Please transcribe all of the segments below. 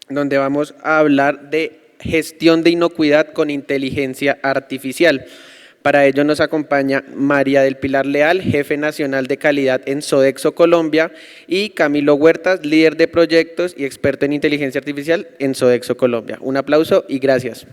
donde vamos a hablar de gestión de inocuidad con inteligencia artificial. Para ello nos acompaña María del Pilar Leal, jefe nacional de calidad en Sodexo Colombia, y Camilo Huertas, líder de proyectos y experto en inteligencia artificial en Sodexo Colombia. Un aplauso y gracias.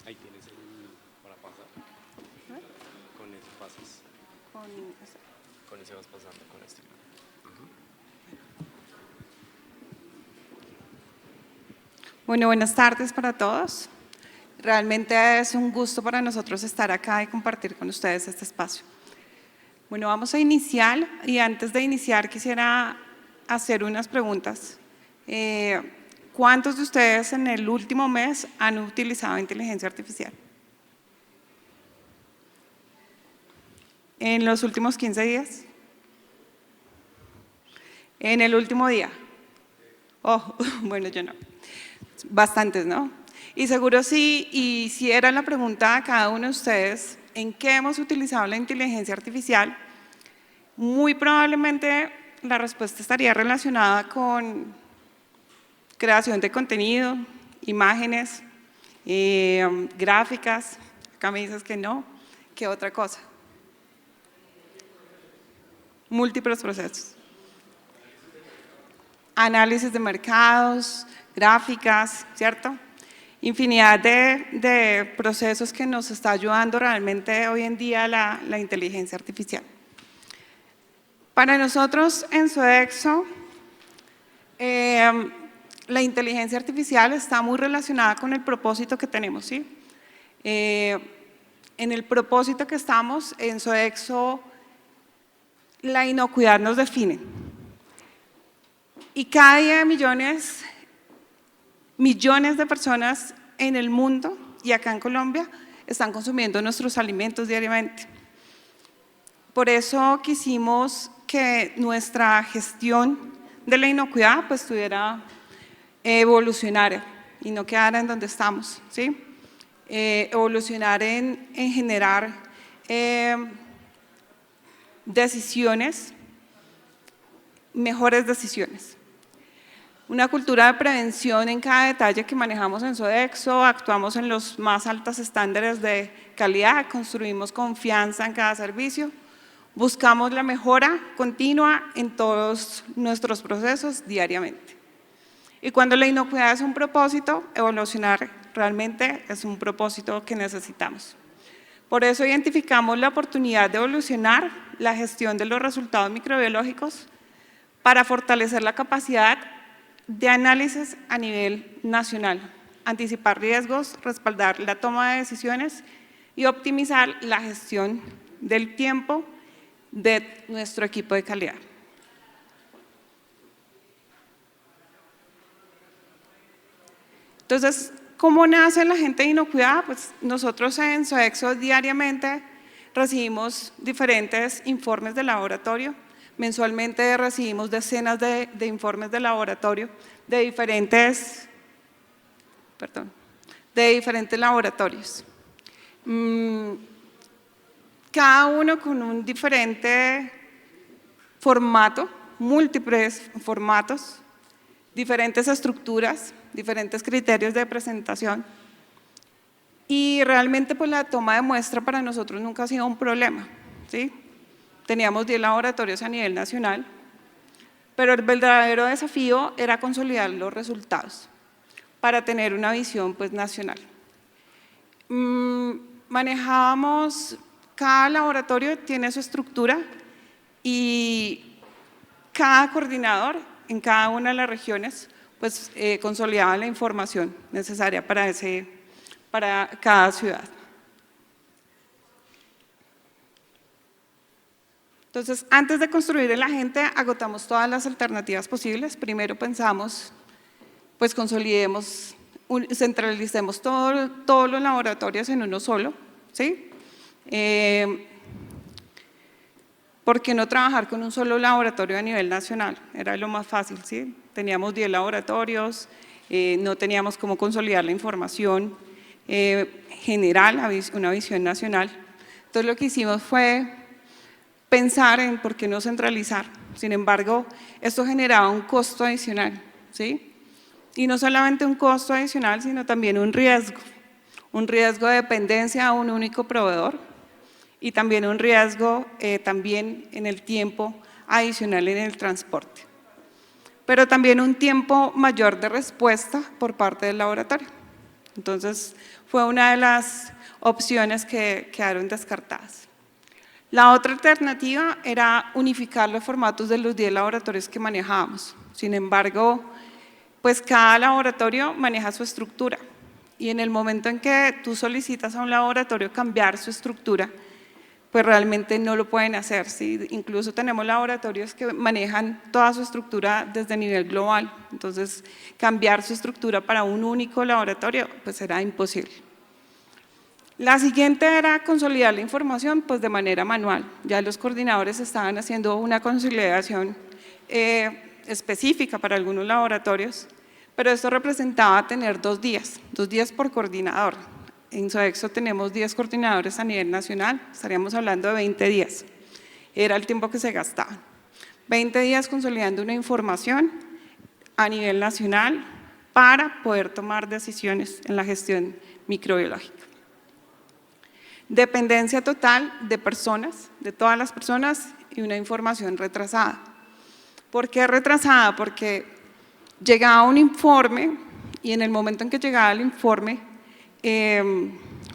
Ahí tienes el para pasar. Con ese pasas. Con ese vas pasando con este. Bueno, buenas tardes para todos. Realmente es un gusto para nosotros estar acá y compartir con ustedes este espacio. Bueno, vamos a iniciar y antes de iniciar quisiera hacer unas preguntas. ¿Cuántos de ustedes en el último mes han utilizado inteligencia artificial? ¿En los últimos 15 días? ¿En el último día? Oh, bueno, yo no. Bastantes, ¿no? Y seguro sí, y si era la pregunta a cada uno de ustedes, ¿en qué hemos utilizado la inteligencia artificial? Muy probablemente la respuesta estaría relacionada con creación de contenido, imágenes, gráficas. Acá me dices que no. ¿Qué otra cosa? Múltiples procesos. Análisis de mercados, gráficas, ¿cierto? Infinidad de procesos que nos está ayudando realmente hoy en día la inteligencia artificial. Para nosotros en Sodexo, la inteligencia artificial está muy relacionada con el propósito que tenemos, ¿sí? En el propósito que estamos en Sodexo, la inocuidad nos define. Y cada día millones de personas en el mundo y acá en Colombia están consumiendo nuestros alimentos diariamente. Por eso quisimos que nuestra gestión de la inocuidad pues pudiera evolucionar y no quedara en donde estamos, ¿sí? Evolucionar en generar decisiones, mejores decisiones. Una cultura de prevención en cada detalle que manejamos en Sodexo, actuamos en los más altos estándares de calidad, construimos confianza en cada servicio, buscamos la mejora continua en todos nuestros procesos diariamente. Y cuando la inocuidad es un propósito, evolucionar realmente es un propósito que necesitamos. Por eso identificamos la oportunidad de evolucionar la gestión de los resultados microbiológicos para fortalecer la capacidad de análisis a nivel nacional, anticipar riesgos, respaldar la toma de decisiones y optimizar la gestión del tiempo de nuestro equipo de calidad. Entonces, ¿cómo nace la gente de inocuidad? Pues nosotros en Sodexo diariamente recibimos diferentes informes de laboratorio. Mensualmente recibimos decenas de informes de laboratorio de diferentes laboratorios. Cada uno con un diferente formato, múltiples formatos, diferentes estructuras, diferentes criterios de presentación. Y realmente pues la toma de muestra para nosotros nunca ha sido un problema, ¿sí? Teníamos 10 laboratorios a nivel nacional, pero el verdadero desafío era consolidar los resultados. para tener una visión pues, nacional. Manejábamos, cada laboratorio tiene su estructura y cada coordinador en cada una de las regiones pues, consolidaba la información necesaria para cada ciudad. Entonces, antes de construir el agente, agotamos todas las alternativas posibles. Primero pensamos, pues consolidemos, centralicemos todos los laboratorios en uno solo, ¿sí? ¿Por qué no trabajar con un solo laboratorio a nivel nacional? Era lo más fácil, ¿sí? Teníamos 10 laboratorios, no teníamos cómo consolidar la información general, una visión nacional. Entonces, lo que hicimos fue pensar en por qué no centralizar. Sin embargo, esto generaba un costo adicional, ¿sí? Y no solamente un costo adicional, sino también un riesgo de dependencia a un único proveedor y también un riesgo también en el tiempo adicional en el transporte. Pero también un tiempo mayor de respuesta por parte del laboratorio. Entonces, fue una de las opciones que quedaron descartadas. La otra alternativa era unificar los formatos de los 10 laboratorios que manejábamos. Sin embargo, pues cada laboratorio maneja su estructura y en el momento en que tú solicitas a un laboratorio cambiar su estructura, pues realmente no lo pueden hacer, ¿sí? Incluso tenemos laboratorios que manejan toda su estructura desde nivel global, entonces cambiar su estructura para un único laboratorio pues era imposible. La siguiente era consolidar la información pues de manera manual. Ya los coordinadores estaban haciendo una consolidación específica para algunos laboratorios, pero esto representaba tener 2 días por coordinador. En Sodexo tenemos 10 coordinadores a nivel nacional, estaríamos hablando de 20 días. Era el tiempo que se gastaban. 20 días consolidando una información a nivel nacional para poder tomar decisiones en la gestión microbiológica. Dependencia total de personas, de todas las personas y una información retrasada. ¿Por qué retrasada? Porque llegaba un informe y en el momento en que llegaba el informe,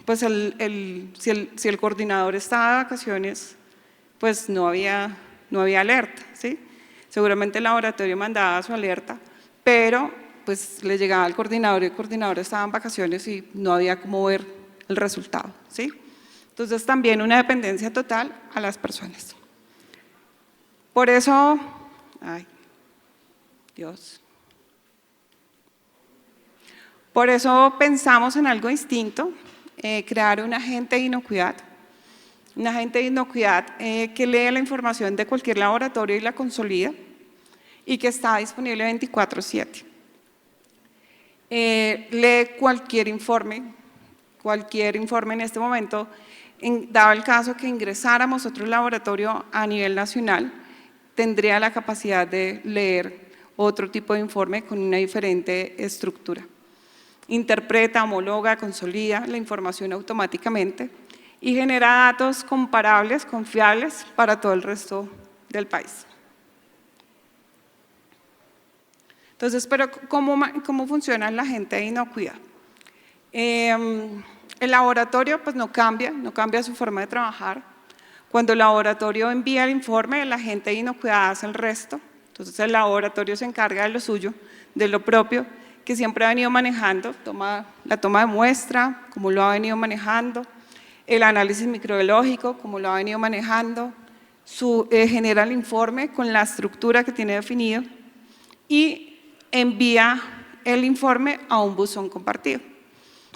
pues si el coordinador estaba de vacaciones, pues no había alerta, ¿sí? Seguramente el laboratorio mandaba su alerta, pero pues le llegaba al coordinador y el coordinador estaba en vacaciones y no había cómo ver el resultado, ¿sí? Entonces, también una dependencia total a las personas. Por eso, por eso pensamos en algo distinto, crear un agente de inocuidad. Un agente de inocuidad que lee la información de cualquier laboratorio y la consolida y que está disponible 24/7. Lee cualquier informe en este momento. Dado el caso que ingresáramos a otro laboratorio a nivel nacional, tendría la capacidad de leer otro tipo de informe con una diferente estructura. Interpreta, homologa, consolida la información automáticamente y genera datos comparables, confiables para todo el resto del país. Entonces, pero ¿cómo funciona la agente de inocuidad? El laboratorio pues no cambia su forma de trabajar. Cuando el laboratorio envía el informe, el agente de inocuidad hace el resto. Entonces el laboratorio se encarga de lo suyo, de lo propio, que siempre ha venido manejando, la toma de muestra, como lo ha venido manejando, el análisis microbiológico, como lo ha venido manejando, genera el informe con la estructura que tiene definido y envía el informe a un buzón compartido.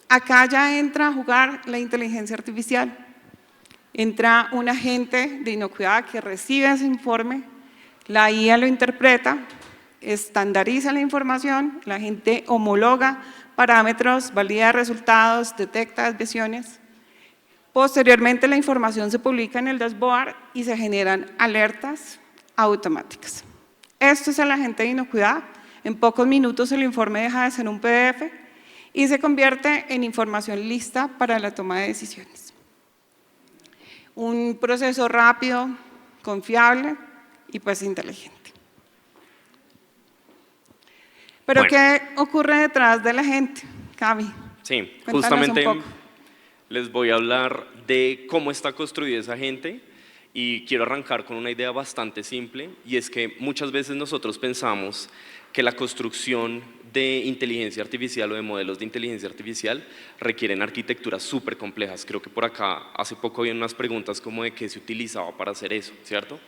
Acá ya entra a jugar la inteligencia artificial. Entra un agente de inocuidad que recibe ese informe, la IA lo interpreta, estandariza la información, la gente homologa parámetros, valida resultados, detecta desviaciones. Posteriormente la información se publica en el dashboard y se generan alertas automáticas. Esto es el agente de inocuidad. En pocos minutos el informe deja de ser un PDF y se convierte en información lista para la toma de decisiones. Un proceso rápido, confiable y pues inteligente. Pero Bueno. ¿qué ocurre detrás de la gente, Cami? Sí, Cuéntanos justamente un poco. les voy a hablar de cómo está construida esa gente y quiero arrancar con una idea bastante simple, y es que muchas veces nosotros pensamos que la construcción de inteligencia artificial o de modelos de inteligencia artificial requieren arquitecturas súper complejas. Creo que por acá hace poco había unas preguntas como de qué se utilizaba para hacer eso, ¿cierto?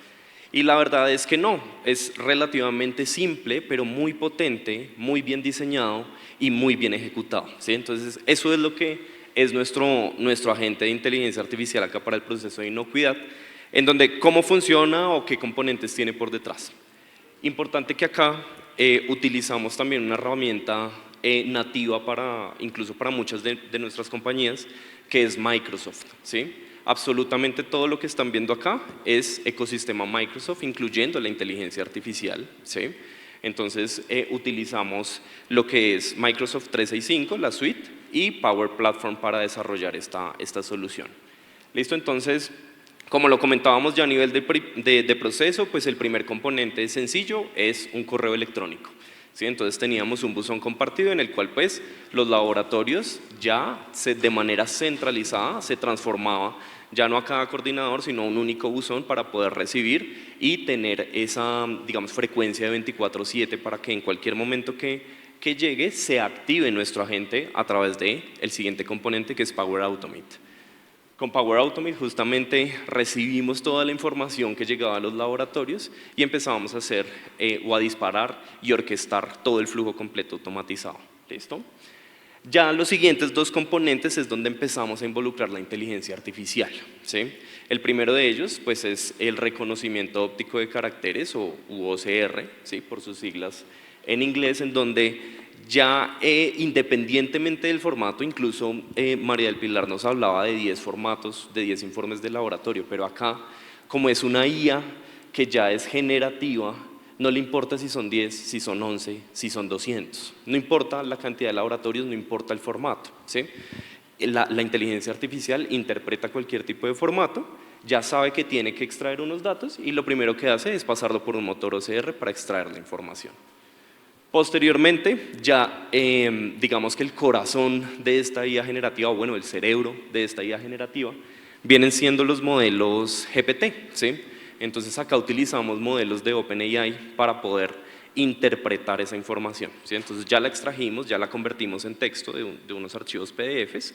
Y la verdad es que no, es relativamente simple, pero muy potente, muy bien diseñado y muy bien ejecutado, ¿sí? Entonces, eso es lo que es nuestro agente de inteligencia artificial acá para el proceso de inocuidad, en donde cómo funciona o qué componentes tiene por detrás. Importante que acá utilizamos también una herramienta nativa incluso para muchas de nuestras compañías, que es Microsoft, ¿sí? Absolutamente todo lo que están viendo acá es ecosistema Microsoft, incluyendo la inteligencia artificial, ¿sí? Entonces utilizamos lo que es Microsoft 365, la suite, y Power Platform para desarrollar esta solución. ¿Listo? Entonces, como lo comentábamos ya a nivel de proceso, pues el primer componente sencillo es un correo electrónico, ¿sí? Entonces teníamos un buzón compartido en el cual pues los laboratorios ya de manera centralizada se transformaba ya no a cada coordinador, sino a un único buzón para poder recibir y tener esa, digamos, frecuencia de 24/7 para que en cualquier momento que llegue se active nuestro agente a través del siguiente componente, que es Power Automate. Con Power Automate justamente recibimos toda la información que llegaba a los laboratorios y empezábamos a hacer o a disparar y orquestar todo el flujo completo automatizado. ¿Listo? Ya los siguientes dos componentes es donde empezamos a involucrar la inteligencia artificial, ¿sí? El primero de ellos pues, es el reconocimiento óptico de caracteres, o OCR, ¿sí? Por sus siglas en inglés, en donde ya independientemente del formato, incluso María del Pilar nos hablaba de 10 formatos, de 10 informes de laboratorio, pero acá, como es una IA que ya es generativa, no le importa si son 10, si son 11, si son 200. No importa la cantidad de laboratorios, no importa el formato, ¿sí? La inteligencia artificial interpreta cualquier tipo de formato, ya sabe que tiene que extraer unos datos y lo primero que hace es pasarlo por un motor OCR para extraer la información. Posteriormente, ya digamos que el corazón de esta IA generativa, o bueno, el cerebro de esta IA generativa, vienen siendo los modelos GPT, ¿sí? Entonces acá utilizamos modelos de OpenAI para poder interpretar esa información, ¿sí? Entonces ya la extrajimos, ya la convertimos en texto de unos archivos PDFs,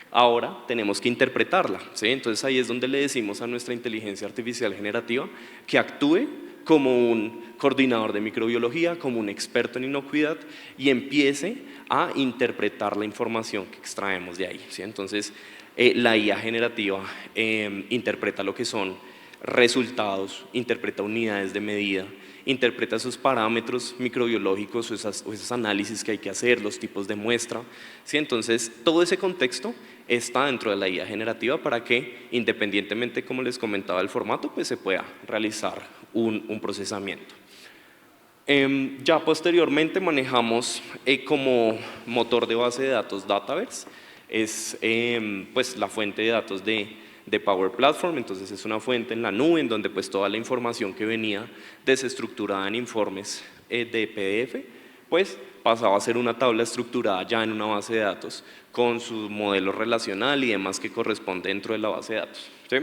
ahora tenemos que interpretarla, ¿sí? Entonces ahí es donde le decimos a nuestra inteligencia artificial generativa que actúe como un coordinador de microbiología, como un experto en inocuidad y empiece a interpretar la información que extraemos de ahí, ¿sí? Entonces la IA generativa interpreta lo que son resultados, interpreta unidades de medida, interpreta esos parámetros microbiológicos o esos análisis que hay que hacer, los tipos de muestra, ¿sí? Entonces todo ese contexto está dentro de la IA generativa para que, independientemente, como les comentaba, el formato, pues se pueda realizar un procesamiento. Ya posteriormente manejamos como motor de base de datos Dataverse, es pues la fuente de datos de Power Platform. Entonces es una fuente en la nube en donde pues toda la información que venía desestructurada en informes de PDF pues pasaba a ser una tabla estructurada ya en una base de datos con su modelo relacional y demás que corresponde dentro de la base de datos, ¿sí?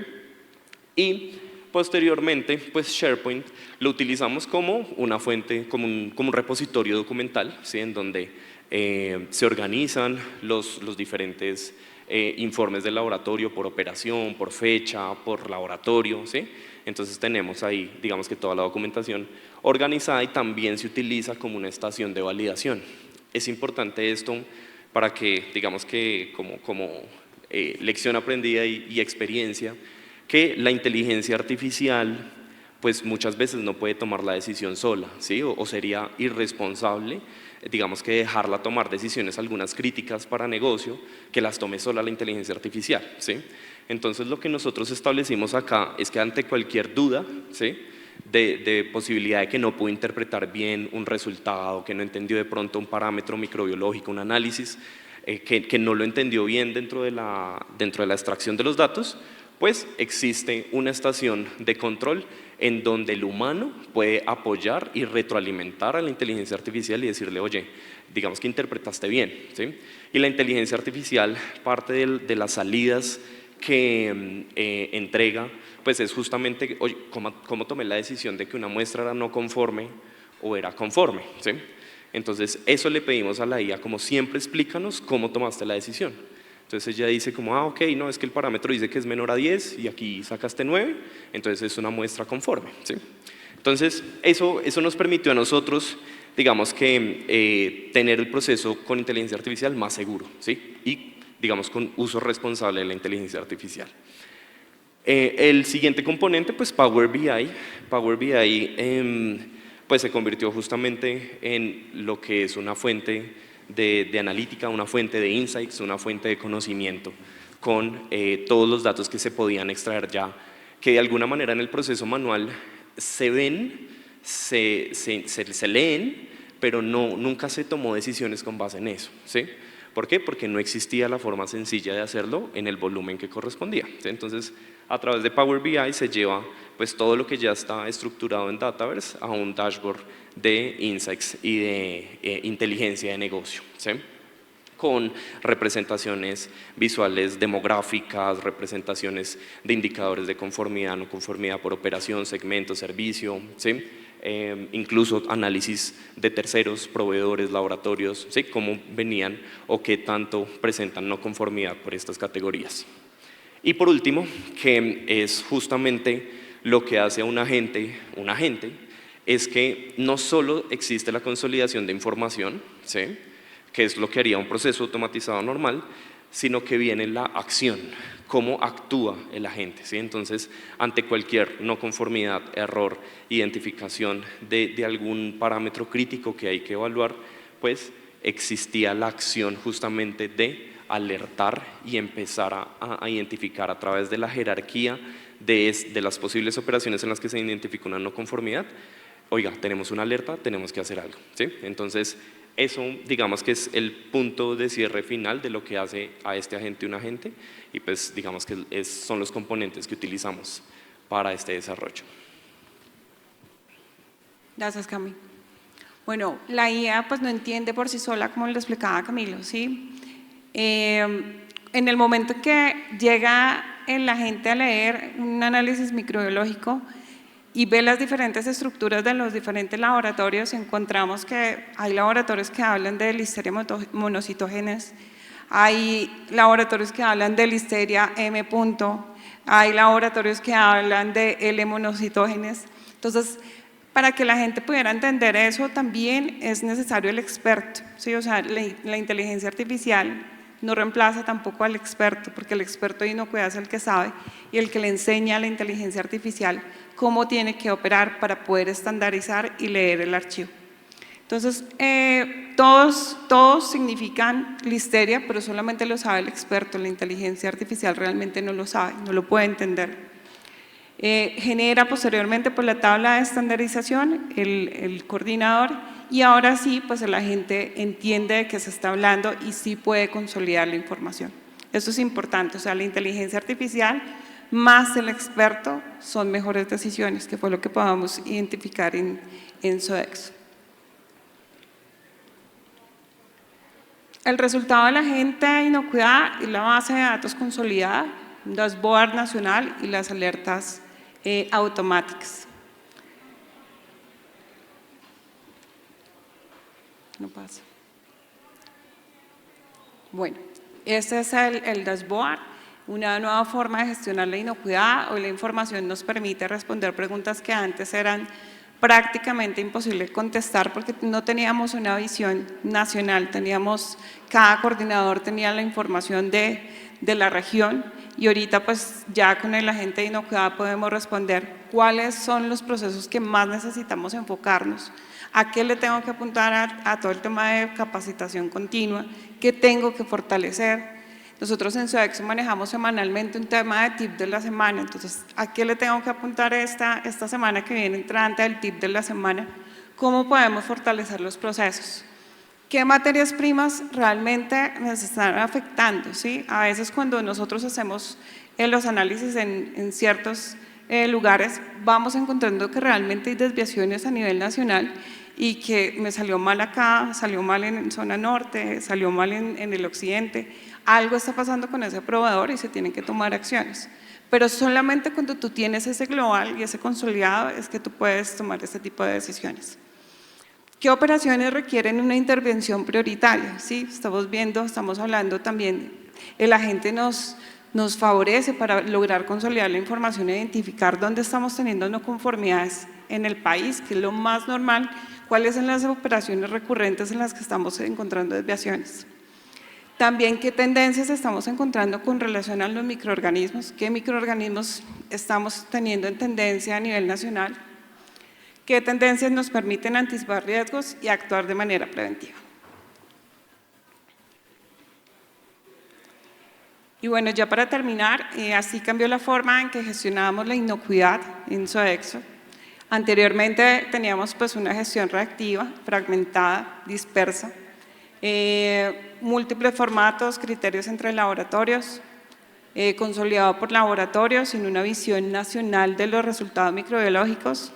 Y posteriormente pues SharePoint lo utilizamos como una fuente, como un repositorio documental, ¿sí? En donde se organizan los diferentes informes del laboratorio por operación, por fecha, por laboratorio, ¿sí? Entonces tenemos ahí, digamos que toda la documentación organizada y también se utiliza como una estación de validación. Es importante esto para que, digamos que como lección aprendida y experiencia, que la inteligencia artificial pues muchas veces no puede tomar la decisión sola, ¿sí? O sería irresponsable, digamos que dejarla tomar decisiones, algunas críticas para negocio, que las tome sola la inteligencia artificial, ¿sí? Entonces lo que nosotros establecimos acá es que ante cualquier duda, ¿sí? de posibilidad de que no pudo interpretar bien un resultado, que no entendió de pronto un parámetro microbiológico, un análisis, que no lo entendió bien dentro de la extracción de los datos, pues existe una estación de control en donde el humano puede apoyar y retroalimentar a la inteligencia artificial y decirle, oye, digamos que interpretaste bien, ¿sí? Y la inteligencia artificial, parte de las salidas que entrega, pues es justamente, oye, ¿cómo tomé la decisión de que una muestra era no conforme o era conforme? ¿Sí? Entonces, eso le pedimos a la IA, como siempre explícanos cómo tomaste la decisión. Entonces ella dice como, ok, no, es que el parámetro dice que es menor a 10 y aquí sacaste 9, entonces es una muestra conforme, ¿sí? Entonces, eso nos permitió a nosotros, digamos que, tener el proceso con inteligencia artificial más seguro, ¿sí? Y, digamos, con uso responsable de la inteligencia artificial. El siguiente componente, pues Power BI. Power BI pues se convirtió justamente en lo que es una fuente de analítica, una fuente de insights, una fuente de conocimiento con todos los datos que se podían extraer ya, que de alguna manera en el proceso manual se ven, se leen, pero nunca se tomó decisiones con base en eso, ¿sí? ¿Por qué? Porque no existía la forma sencilla de hacerlo en el volumen que correspondía, ¿sí? Entonces, a través de Power BI se lleva pues todo lo que ya está estructurado en Dataverse a un dashboard de insights y de inteligencia de negocio, ¿sí? Con representaciones visuales demográficas, representaciones de indicadores de conformidad, no conformidad por operación, segmento, servicio, ¿sí? Incluso análisis de terceros, proveedores, laboratorios, ¿sí? Cómo venían o qué tanto presentan no conformidad por estas categorías. Y por último, que es justamente lo que hace a un agente, es que no solo existe la consolidación de información, ¿sí? Que es lo que haría un proceso automatizado normal, sino que viene la acción, cómo actúa el agente, ¿sí? Entonces, ante cualquier no conformidad, error, identificación de algún parámetro crítico que hay que evaluar, pues existía la acción justamente de alertar y empezar a identificar a través de la jerarquía de las posibles operaciones en las que se identifica una no conformidad. Oiga, tenemos una alerta, tenemos que hacer algo, ¿sí? Entonces, eso digamos que es el punto de cierre final de lo que hace a este agente un agente y pues digamos que son los componentes que utilizamos para este desarrollo. Gracias, Camilo. Bueno, la IA pues no entiende por sí sola, como le explicaba Camilo, ¿sí? En el momento que llega el agente a leer un análisis microbiológico y ve las diferentes estructuras de los diferentes laboratorios, encontramos que hay laboratorios que hablan de Listeria monocytogenes, hay laboratorios que hablan de Listeria M. hay laboratorios que hablan de L. monocytogenes. Entonces, para que la gente pudiera entender eso, también es necesario el experto, ¿sí? O sea, la inteligencia artificial no reemplaza tampoco al experto, porque el experto de inocuidad es el que sabe y el que le enseña a la inteligencia artificial cómo tiene que operar para poder estandarizar y leer el archivo. Entonces, todos significan Listeria, pero solamente lo sabe el experto, la inteligencia artificial realmente no lo sabe, no lo puede entender. Genera posteriormente por la tabla de estandarización el coordinador y ahora sí, pues el agente entiende de qué se está hablando y sí puede consolidar la información. Esto es importante, o sea, la inteligencia artificial más el experto son mejores decisiones, que fue lo que podamos identificar en Sodexo. El resultado de la agente de inocuidad es la base de datos consolidada, un dashboard nacional y las alertas automáticas. No pasa. Bueno, este es el dashboard, una nueva forma de gestionar la inocuidad. Hoy la información nos permite responder preguntas que antes eran prácticamente imposible contestar porque no teníamos una visión nacional, cada coordinador tenía la información de la región y ahorita pues ya con el agente de inocuidad podemos responder cuáles son los procesos que más necesitamos enfocarnos, a qué le tengo que apuntar a todo el tema de capacitación continua, qué tengo que fortalecer. Nosotros en Sodexo manejamos semanalmente un tema de tip de la semana, entonces, ¿a qué le tengo que apuntar esta semana que viene entrante del tip de la semana? ¿Cómo podemos fortalecer los procesos? ¿Qué materias primas realmente nos están afectando? ¿Sí? A veces cuando nosotros hacemos los análisis en ciertos lugares, vamos encontrando que realmente hay desviaciones a nivel nacional y que me salió mal acá, salió mal en zona norte, salió mal en el occidente. Algo está pasando con ese proveedor y se tienen que tomar acciones. Pero solamente cuando tú tienes ese global y ese consolidado es que tú puedes tomar este tipo de decisiones. ¿Qué operaciones requieren una intervención prioritaria? Sí, estamos hablando también, el agente nos favorece para lograr consolidar la información e identificar dónde estamos teniendo no conformidades en el país, que es lo más normal, cuáles son las operaciones recurrentes en las que estamos encontrando desviaciones. También qué tendencias estamos encontrando con relación a los microorganismos, qué microorganismos estamos teniendo en tendencia a nivel nacional, qué tendencias nos permiten anticipar riesgos y actuar de manera preventiva. Y bueno, ya para terminar, así cambió la forma en que gestionábamos la inocuidad en Sodexo. Anteriormente teníamos pues una gestión reactiva, fragmentada, dispersa, múltiples formatos, criterios entre laboratorios, consolidado por laboratorios sin una visión nacional de los resultados microbiológicos,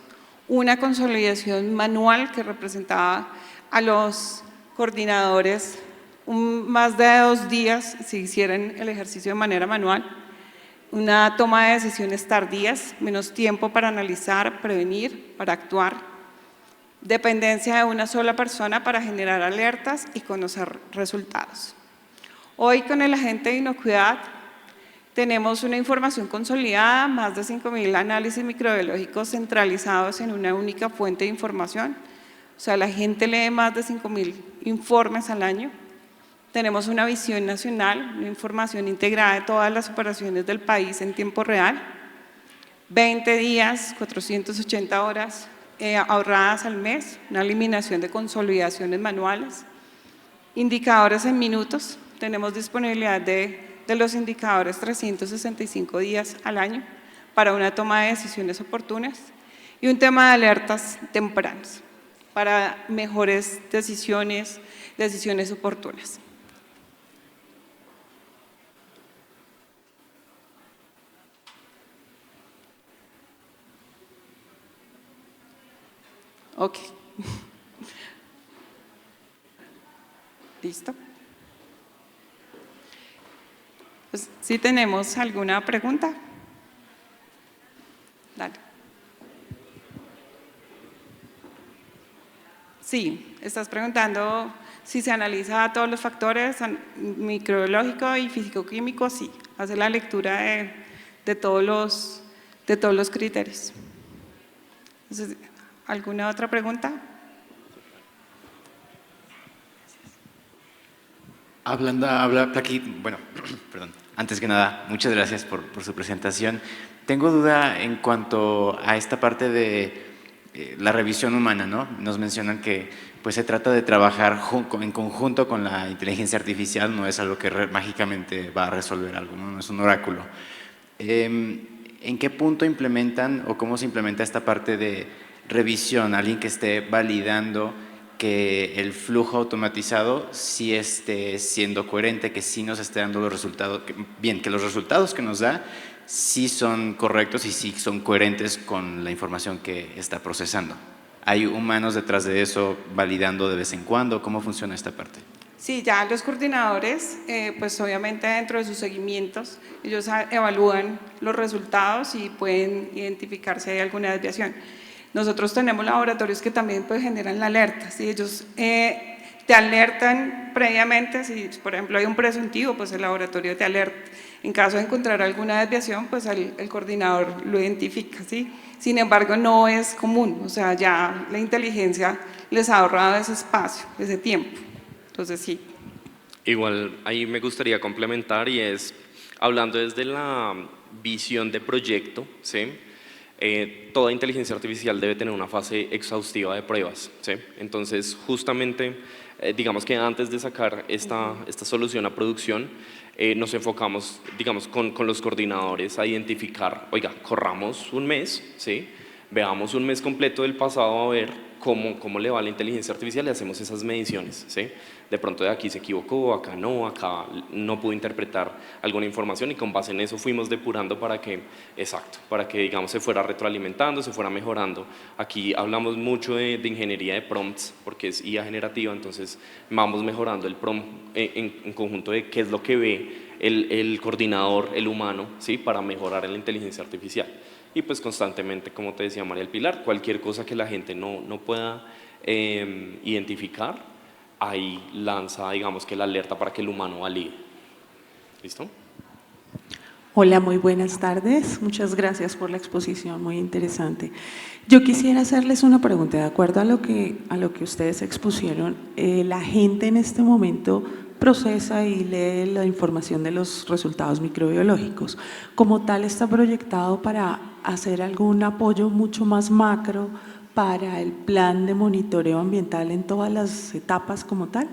una consolidación manual que representaba a los coordinadores más de 2 días si hicieran el ejercicio de manera manual, una toma de decisiones tardías, menos tiempo para analizar, prevenir, para actuar, dependencia de una sola persona para generar alertas y conocer resultados. Hoy con el agente de inocuidad tenemos una información consolidada, más de 5.000 análisis microbiológicos centralizados en una única fuente de información. O sea, la gente lee más de 5.000 informes al año. Tenemos una visión nacional, una información integrada de todas las operaciones del país en tiempo real. 20 días, 480 horas ahorradas al mes, una eliminación de consolidaciones manuales. Indicadores en minutos, tenemos disponibilidad de los indicadores 365 días al año para una toma de decisiones oportunas y un tema de alertas tempranas para mejores decisiones oportunas. Ok. ¿Listo? Pues, ¿sí tenemos alguna pregunta? Dale. Sí, estás preguntando si se analiza todos los factores microbiológicos y físico-químicos, sí, hace la lectura de todos los criterios. Entonces, ¿alguna otra pregunta? Habla aquí, bueno, perdón, antes que nada, muchas gracias por su presentación. Tengo duda en cuanto a esta parte de la revisión humana, ¿no? Nos mencionan que pues se trata de trabajar en conjunto con la inteligencia artificial, no es algo que mágicamente va a resolver algo, ¿no? No es un oráculo. ¿En qué punto implementan o cómo se implementa esta parte de revisión? Alguien que esté validando que el flujo automatizado sí esté siendo coherente, que sí nos esté dando los resultados, que los resultados que nos da sí son correctos y sí son coherentes con la información que está procesando. ¿Hay humanos detrás de eso validando de vez en cuando? ¿Cómo funciona esta parte? Sí, ya los coordinadores, pues obviamente dentro de sus seguimientos, ellos evalúan los resultados y pueden identificar si hay alguna desviación. Nosotros tenemos laboratorios que también pues, generan la alerta, ¿sí? Ellos te alertan previamente, si por ejemplo hay un presuntivo, pues el laboratorio te alerta. En caso de encontrar alguna desviación, pues el coordinador lo identifica, ¿sí? Sin embargo, no es común, o sea, ya la inteligencia les ha ahorrado ese espacio, ese tiempo. Entonces, sí. Igual, ahí me gustaría complementar y es, hablando desde la visión de proyecto, ¿sí? Toda inteligencia artificial debe tener una fase exhaustiva de pruebas, ¿sí? Entonces, justamente, digamos que antes de sacar esta solución a producción, nos enfocamos, digamos, con los coordinadores a identificar, oiga, corramos un mes, ¿sí? Veamos un mes completo del pasado a ver cómo le va a la inteligencia artificial y hacemos esas mediciones, ¿sí? De pronto de aquí se equivocó, acá no pudo interpretar alguna información y con base en eso fuimos depurando para que, exacto, para que digamos se fuera retroalimentando, se fuera mejorando. Aquí hablamos mucho de ingeniería de prompts porque es IA generativa, entonces vamos mejorando el prompt en conjunto de qué es lo que ve el coordinador, el humano, ¿sí? Para mejorar en la inteligencia artificial. Y pues constantemente, como te decía María del Pilar, cualquier cosa que la gente no pueda identificar, ahí lanza, digamos que la alerta para que el humano valide. ¿Listo? Hola, muy buenas tardes. Muchas gracias por la exposición, muy interesante. Yo quisiera hacerles una pregunta, de acuerdo a lo que ustedes expusieron. La gente en este momento procesa y lee la información de los resultados microbiológicos. Como tal, ¿está proyectado para hacer algún apoyo mucho más macro para el plan de monitoreo ambiental en todas las etapas como tal?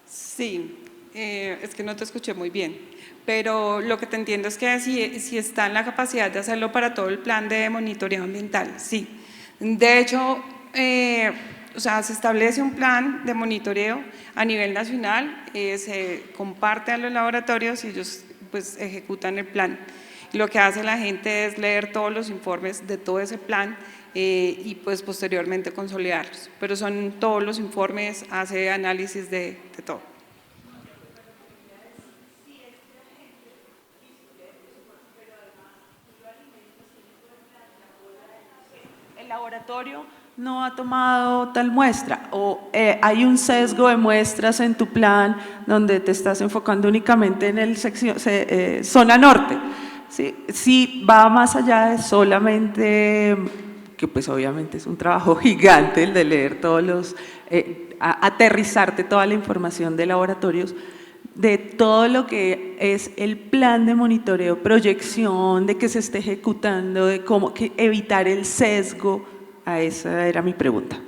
Sí, es que no te escuché muy bien, pero lo que te entiendo es que si está en la capacidad de hacerlo para todo el plan de monitoreo ambiental, sí. De hecho, o sea, se establece un plan de monitoreo a nivel nacional, se comparte a los laboratorios y ellos pues ejecutan el plan. Lo que hace la gente es leer todos los informes de todo ese plan y pues posteriormente consolidarlos. Pero son todos los informes, hace análisis de todo. ¿El laboratorio no ha tomado tal muestra? ¿O hay un sesgo de muestras en tu plan donde te estás enfocando únicamente en el zona norte? Sí, va más allá de solamente, que pues obviamente es un trabajo gigante el de leer todos los, aterrizarte toda la información de laboratorios, de todo lo que es el plan de monitoreo, proyección, de que se esté ejecutando, de cómo evitar el sesgo. Esa era mi pregunta.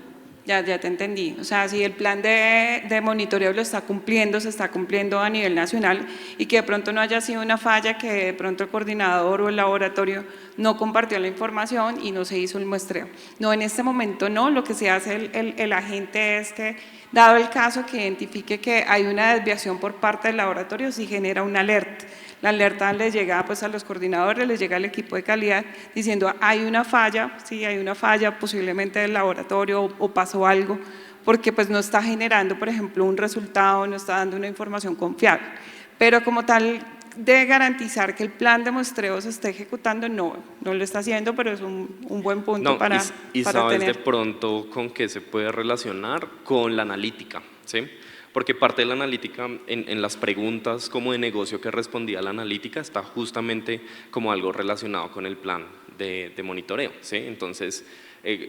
Ya te entendí. O sea, si el plan de monitoreo lo está cumpliendo, se está cumpliendo a nivel nacional y que de pronto no haya sido una falla, que de pronto el coordinador o el laboratorio no compartió la información y no se hizo el muestreo. No, en este momento no. Lo que se hace el agente es que, dado el caso que identifique que hay una desviación por parte del laboratorio, sí genera una alerta. La alerta les llega pues a los coordinadores, les llega al equipo de calidad diciendo hay una falla, sí, hay una falla posiblemente del laboratorio o pasó algo, porque pues no está generando, por ejemplo, un resultado, no está dando una información confiable. Pero como tal de garantizar que el plan de muestreo se esté ejecutando, no lo está haciendo, pero es un buen punto para sabes tener. De pronto con qué se puede relacionar con la analítica, ¿sí? Porque parte de la analítica, en las preguntas como de negocio que respondía la analítica, está justamente como algo relacionado con el plan de monitoreo, ¿sí? Entonces,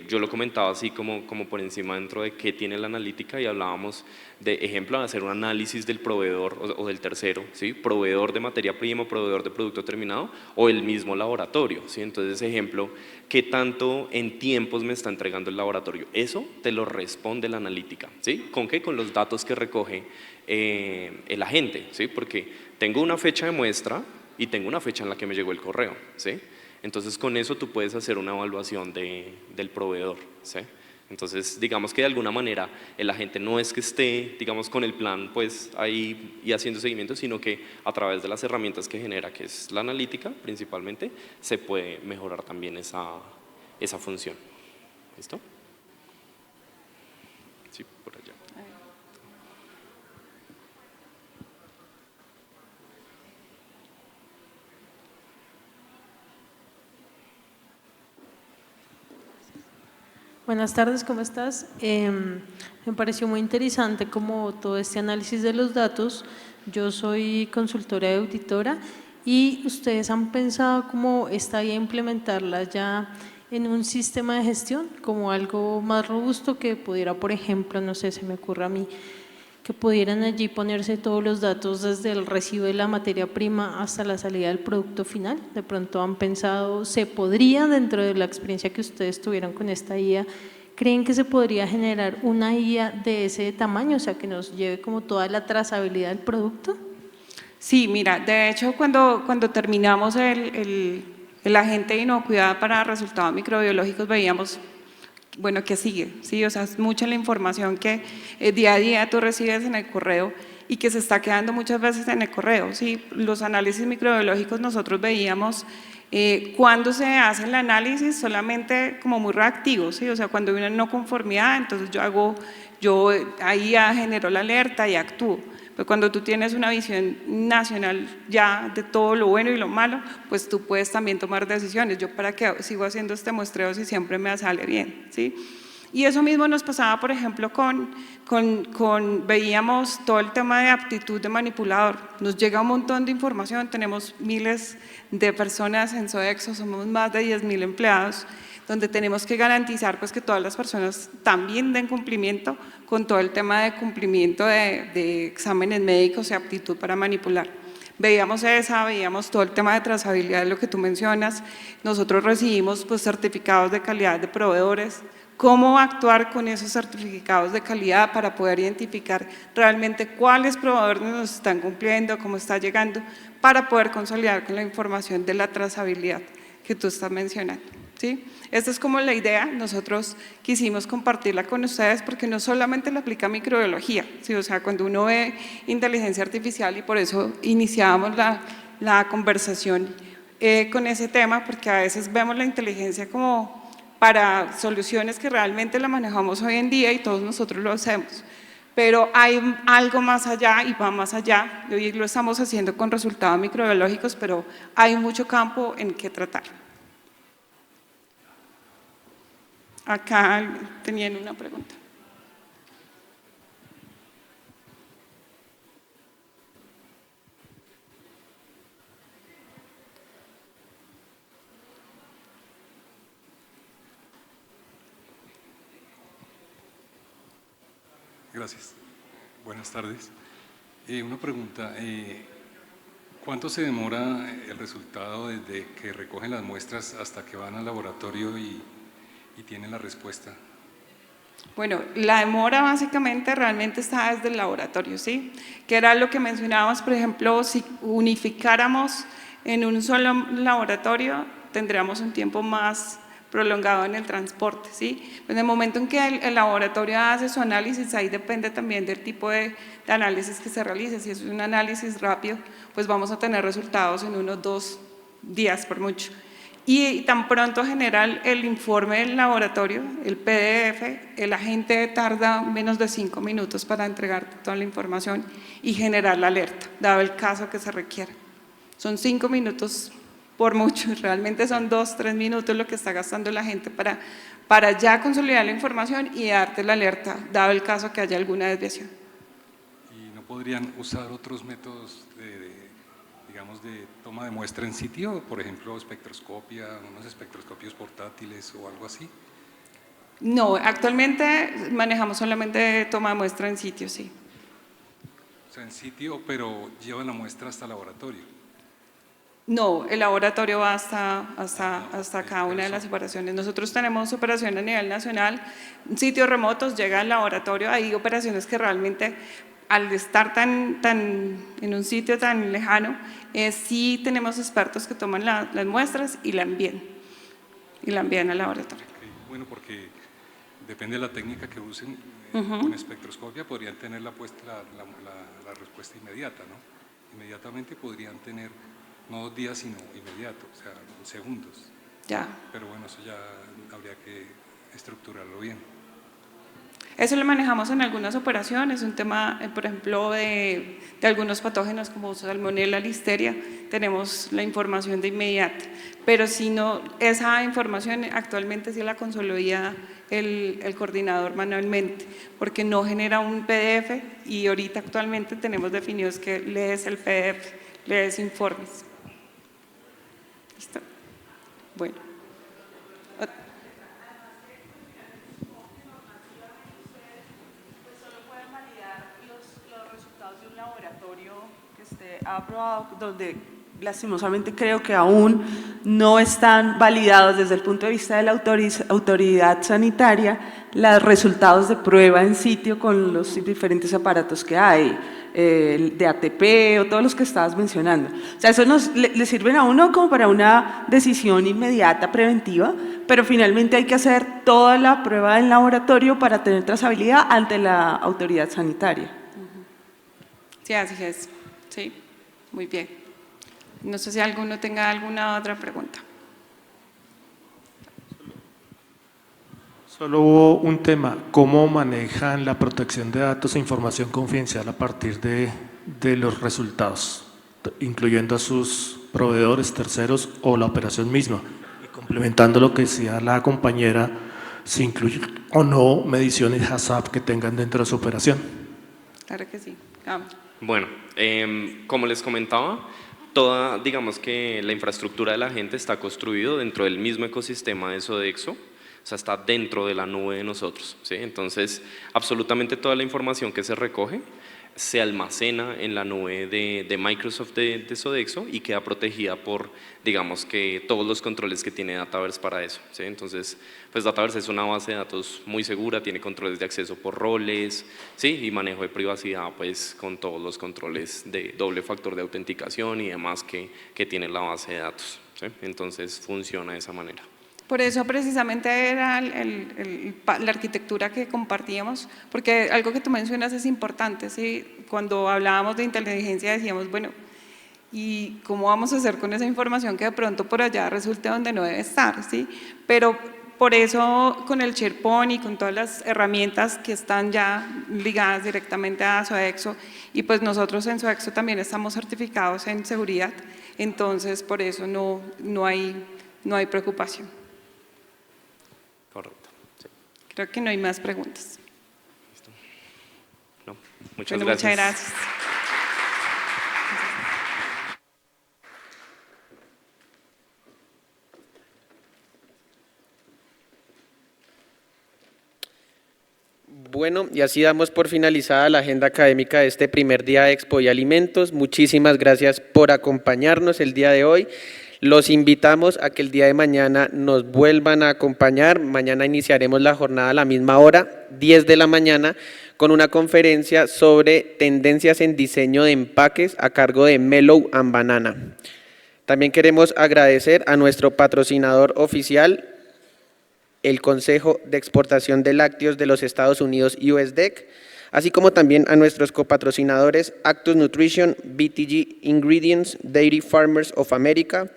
yo lo comentaba así como por encima dentro de qué tiene la analítica y hablábamos de ejemplo de hacer un análisis del proveedor o del tercero, ¿sí? Proveedor de materia prima, proveedor de producto terminado o el mismo laboratorio, ¿sí? Entonces, ejemplo, ¿qué tanto en tiempos me está entregando el laboratorio? Eso te lo responde la analítica, ¿sí? ¿Con qué? Con los datos que recoge el agente, ¿sí? Porque tengo una fecha de muestra y tengo una fecha en la que me llegó el correo, ¿sí? Entonces, con eso tú puedes hacer una evaluación del proveedor, ¿sí? Entonces, digamos que de alguna manera el agente no es que esté, digamos, con el plan pues ahí y haciendo seguimiento, sino que a través de las herramientas que genera, que es la analítica principalmente, se puede mejorar también esa función. ¿Listo? Sí, por allá. Buenas tardes, ¿cómo estás? Me pareció muy interesante como todo este análisis de los datos. Yo soy consultora y auditora y ustedes han pensado cómo estaría implementarla ya en un sistema de gestión, como algo más robusto que pudiera, por ejemplo, no sé, se me ocurre a mí, que pudieran allí ponerse todos los datos desde el recibo de la materia prima hasta la salida del producto final. De pronto han pensado, ¿se podría dentro de la experiencia que ustedes tuvieron con esta IA, creen que se podría generar una IA de ese tamaño, o sea, que nos lleve como toda la trazabilidad del producto? Sí, mira, de hecho cuando terminamos el agente de inocuidad para resultados microbiológicos veíamos bueno, ¿qué sigue? ¿Sí? O sea, es mucha la información que día a día tú recibes en el correo y que se está quedando muchas veces en el correo. ¿Sí? Los análisis microbiológicos nosotros veíamos cuando se hace el análisis solamente como muy reactivo, ¿sí? O sea, cuando hay una no conformidad, entonces yo ahí ya genero la alerta y actúo. Pero cuando tú tienes una visión nacional ya de todo lo bueno y lo malo, pues tú puedes también tomar decisiones. Yo para qué sigo haciendo este muestreo si siempre me sale bien, ¿sí? Y eso mismo nos pasaba, por ejemplo, veíamos todo el tema de aptitud de manipulador. Nos llega un montón de información, tenemos miles de personas en Sodexo, somos más de 10.000 empleados, donde tenemos que garantizar pues, que todas las personas también den cumplimiento con todo el tema de cumplimiento de exámenes médicos y aptitud para manipular. Veíamos todo el tema de trazabilidad de lo que tú mencionas. Nosotros recibimos pues, certificados de calidad de proveedores, cómo actuar con esos certificados de calidad para poder identificar realmente cuáles proveedores nos están cumpliendo, cómo está llegando, para poder consolidar con la información de la trazabilidad que tú estás mencionando. ¿Sí? Esta es como la idea, nosotros quisimos compartirla con ustedes porque no solamente la aplica microbiología, ¿sí? O sea, cuando uno ve inteligencia artificial y por eso iniciábamos la conversación con ese tema, porque a veces vemos la inteligencia como para soluciones que realmente la manejamos hoy en día y todos nosotros lo hacemos. Pero hay algo más allá y va más allá, y hoy lo estamos haciendo con resultados microbiológicos, pero hay mucho campo en que tratar. Acá tenían una pregunta. Gracias. Buenas tardes. Una pregunta. ¿Cuánto se demora el resultado desde que recogen las muestras hasta que van al laboratorio y tienen la respuesta? Bueno, la demora básicamente realmente está desde el laboratorio, ¿sí? Que era lo que mencionábamos, por ejemplo, si unificáramos en un solo laboratorio, tendríamos un tiempo más prolongado en el transporte, ¿sí? En el momento en que el laboratorio hace su análisis, ahí depende también del tipo de análisis que se realice. Si es un análisis rápido, pues vamos a tener resultados en unos 2 días por mucho. Y tan pronto genera el informe del laboratorio, el PDF, el agente tarda menos de 5 minutos para entregar toda la información y generar la alerta, dado el caso que se requiera. Son 5 minutos por mucho, realmente son 2-3 minutos lo que está gastando la gente para ya consolidar la información y darte la alerta, dado el caso que haya alguna desviación. ¿Y no podrían usar otros métodos digamos, de toma de muestra en sitio, por ejemplo, espectroscopia, unos espectroscopios portátiles o algo así? No, actualmente manejamos solamente toma de muestra en sitio, sí. O sea, en sitio, pero llevan la muestra hasta el laboratorio. No, el laboratorio va hasta cada una de las operaciones. Nosotros tenemos operaciones a nivel nacional, sitios remotos, llega al laboratorio, hay operaciones que realmente al estar en un sitio tan lejano, sí tenemos expertos que toman las muestras y la envían al laboratorio. Okay. Bueno, porque depende de la técnica que usen, con espectroscopia podrían tener la respuesta inmediata, ¿no? Inmediatamente podrían tener, no 2 días, sino inmediato, o sea, en segundos. Ya. Pero bueno, eso ya habría que estructurarlo bien. Eso lo manejamos en algunas operaciones, un tema, por ejemplo, de algunos patógenos como Salmonella, Listeria, tenemos la información de inmediato, pero si no, esa información actualmente sí la consolida el coordinador manualmente, porque no genera un PDF y ahorita actualmente tenemos definidos que lees el PDF, lees informes. ¿Listo? Bueno. Aprobado, donde lastimosamente creo que aún no están validados desde el punto de vista de la autoridad sanitaria los resultados de prueba en sitio con los diferentes aparatos que hay. de ATP o todos los que estabas mencionando. O sea, eso le sirven a uno como para una decisión inmediata, preventiva, pero finalmente hay que hacer toda la prueba en laboratorio para tener trazabilidad ante la autoridad sanitaria. Sí, así es. Sí, muy bien. No sé si alguno tenga alguna otra pregunta. Solo hubo un tema, ¿cómo manejan la protección de datos e información confidencial a partir de los resultados, incluyendo a sus proveedores, terceros o la operación misma? Y complementando lo que decía la compañera, si incluyen o no mediciones HACCP que tengan dentro de su operación. Claro que sí. Bueno, como les comentaba, toda, digamos que la infraestructura de la gente está construido dentro del mismo ecosistema de Sodexo. O sea, está dentro de la nube de nosotros, ¿sí? Entonces, absolutamente toda la información que se recoge se almacena en la nube de Microsoft de Sodexo y queda protegida por, digamos que todos los controles que tiene Dataverse para eso, ¿sí? Entonces, pues Dataverse es una base de datos muy segura, tiene controles de acceso por roles, ¿sí? Y manejo de privacidad, pues con todos los controles de doble factor de autenticación y demás que tiene la base de datos, ¿sí? Entonces, funciona de esa manera. Por eso precisamente era la arquitectura que compartíamos, porque algo que tú mencionas es importante, ¿sí? Cuando hablábamos de inteligencia decíamos, bueno, ¿y cómo vamos a hacer con esa información que de pronto por allá resulte donde no debe estar? ¿Sí? Pero por eso con el SharePoint y con todas las herramientas que están ya ligadas directamente a Sodexo, y pues nosotros en Sodexo también estamos certificados en seguridad, entonces por eso no hay preocupación. Correcto. Sí. Creo que no hay más preguntas. ¿Listo? No, muchas gracias. Muchas gracias. Bueno, y así damos por finalizada la agenda académica de este primer día de Expo y Alimentos. Muchísimas gracias por acompañarnos el día de hoy. Los invitamos a que el día de mañana nos vuelvan a acompañar. Mañana iniciaremos la jornada a la misma hora, 10 de la mañana, con una conferencia sobre tendencias en diseño de empaques a cargo de Mellow and Banana. También queremos agradecer a nuestro patrocinador oficial, el Consejo de Exportación de Lácteos de los Estados Unidos, USDEC, así como también a nuestros copatrocinadores Actus Nutrition, BTG Ingredients, Dairy Farmers of America,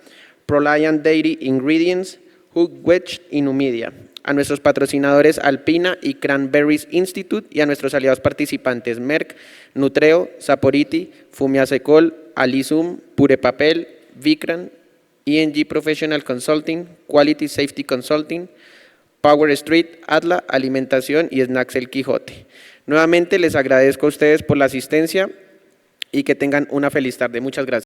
ProLiant Dairy Ingredients, Hook Wedge y Numidia, a nuestros patrocinadores Alpina y Cranberries Institute y a nuestros aliados participantes Merck, Nutreo, Saporiti, Fumiacecol, Alisum, Purepapel, Vicran, ENG Professional Consulting, Quality Safety Consulting, Power Street, Atla, Alimentación y Snacks El Quijote. Nuevamente les agradezco a ustedes por la asistencia y que tengan una feliz tarde. Muchas gracias.